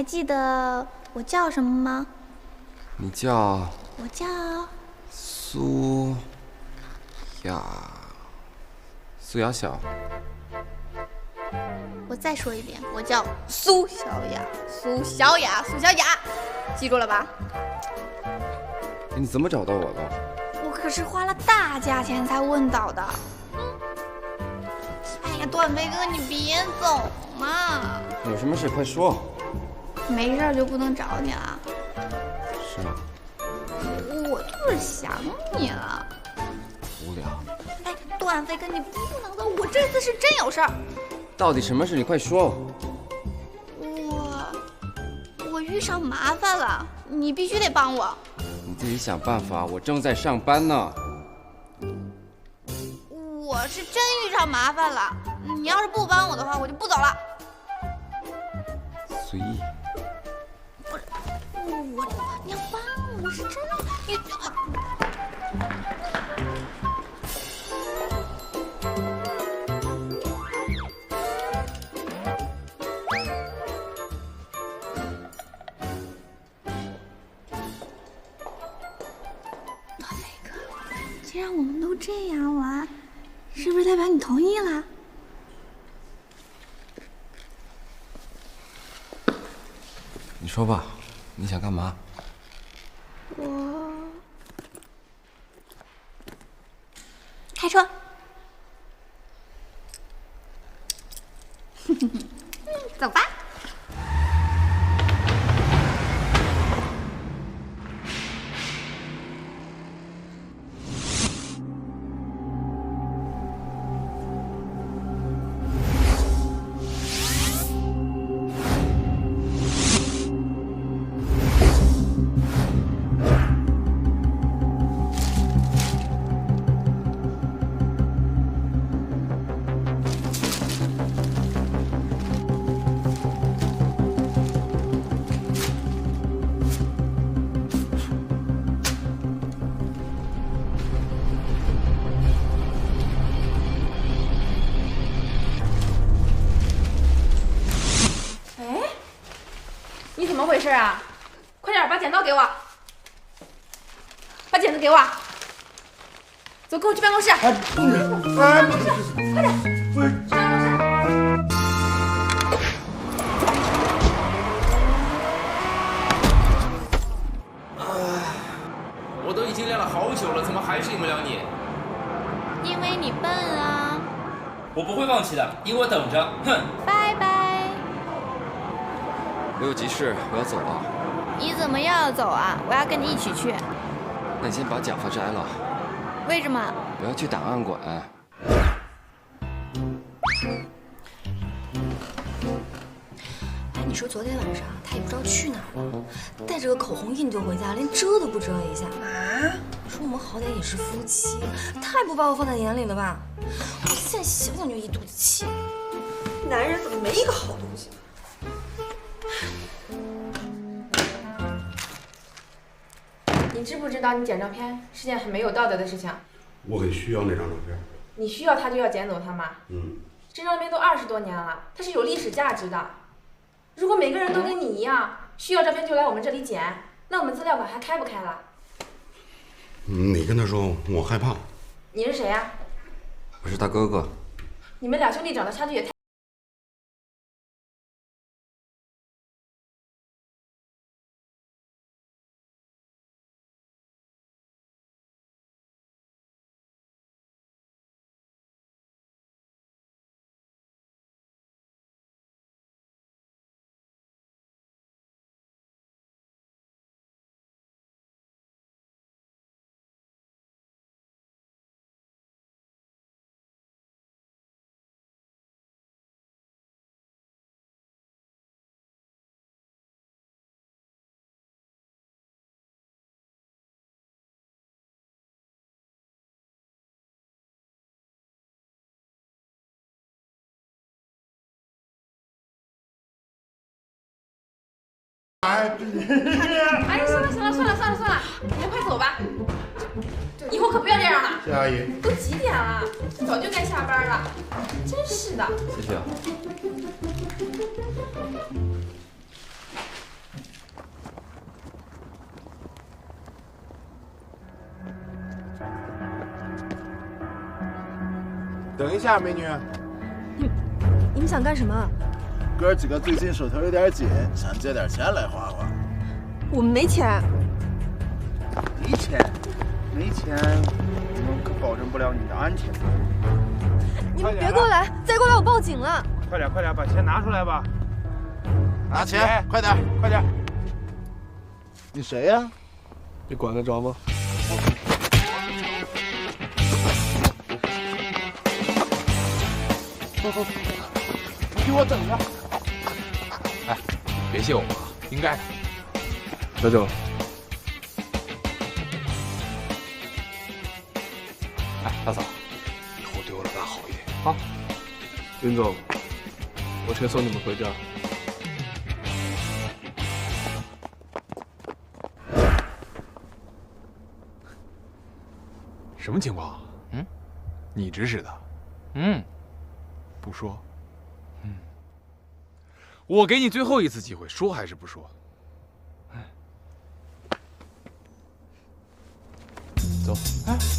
还记得我叫什么吗？你叫……我叫苏雅小。我再说一遍，我叫苏小雅，苏小雅，苏小雅，记住了吧？你怎么找到我的？我可是花了大价钱才问到的。哎呀，段飞哥，你别走嘛！有什么事快说。没事就不能找你了。是啊。我就是想你了。无聊。哎，段飞哥，你不能走，我这次是真有事儿。到底什么事？你快说。我遇上麻烦了，你必须得帮我。你自己想办法，我正在上班呢。我是真遇上麻烦了，你要是不帮我的话，我就不走了。随意。不是，你要帮我，是真的，你。既然我们都这样玩，是不是代表你同意了？你说吧，你想干嘛？我开车。走吧。怎么回事啊？快点把剪刀给我，把剪子给我。走，跟我去办公室。快点，去办公室。我都已经练了好久了，怎么还是赢不了你？因为你笨啊。我不会放弃的，你给我等着，哼！拜拜。我有急事，我要走了。你怎么又要走啊？我要跟你一起去。那你先把假发摘了。为什么？我要去档案馆。哎，你说昨天晚上他也不知道去哪儿了，带着个口红印就回家，连遮都不遮一下啊！说我们好歹也是夫妻，太不把我放在眼里了吧？我现在想想就一肚子气。男人怎么没一个好东西？你知不知道你剪照片是件很没有道德的事情？我很需要那张照片。你需要它就要剪走它吗？这张照片都20多年了，它是有历史价值的。如果每个人都跟你一样，需要照片就来我们这里剪，那我们资料馆还开不开了？你跟他说，我害怕。你是谁呀？我是他哥哥。你们俩兄弟长得差距也太……哎，行了，你们快走吧，以后可不要这样了。谢阿姨。都几点了？早就该下班了，真是的。谢谢啊。等一下，美女。你们想干什么？哥几个最近手头有点紧，想借点钱来花花。我们没钱。没钱？没钱，我们可保证不了你的安全。你们别过来，再过来我报警了。快点，快点，把钱拿出来吧！拿钱，快点，快点！你谁呀？你管得着吗？走，你给我等着！哎，别谢我们啊，应该的。小九，哎，大嫂，以后对我老大好一点啊。林总，我先送你们回家。什么情况？嗯，你指使的？嗯，不说。嗯，我给你最后一次机会，说还是不说？走。哎。